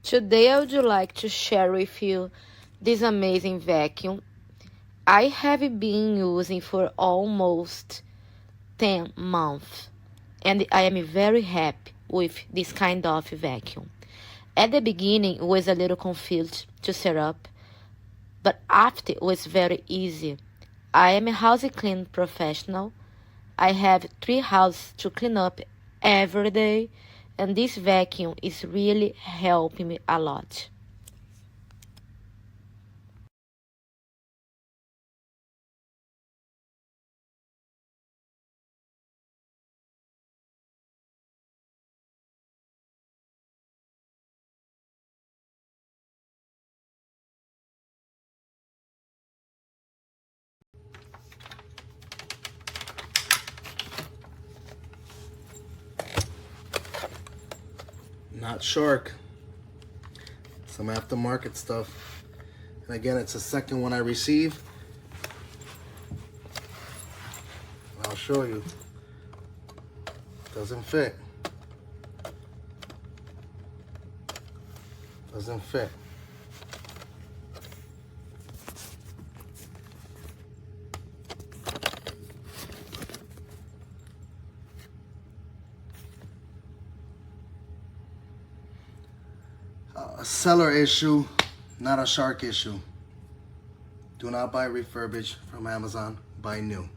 Today I would like to share with you this amazing vacuum I have been using for almost 10 months, and I am very happy with this kind of vacuum. At the beginning it was a little confused to set up, but after it was very easy. I am a house clean professional. I have 3 houses to clean up every day, and this vacuum is really helping me a lot. Not shark, some aftermarket stuff. And again, it's the second one I received. I'll show you. Doesn't fit. Doesn't fit. A seller issue, not a shark issue. Do not buy refurbished from Amazon. Buy new.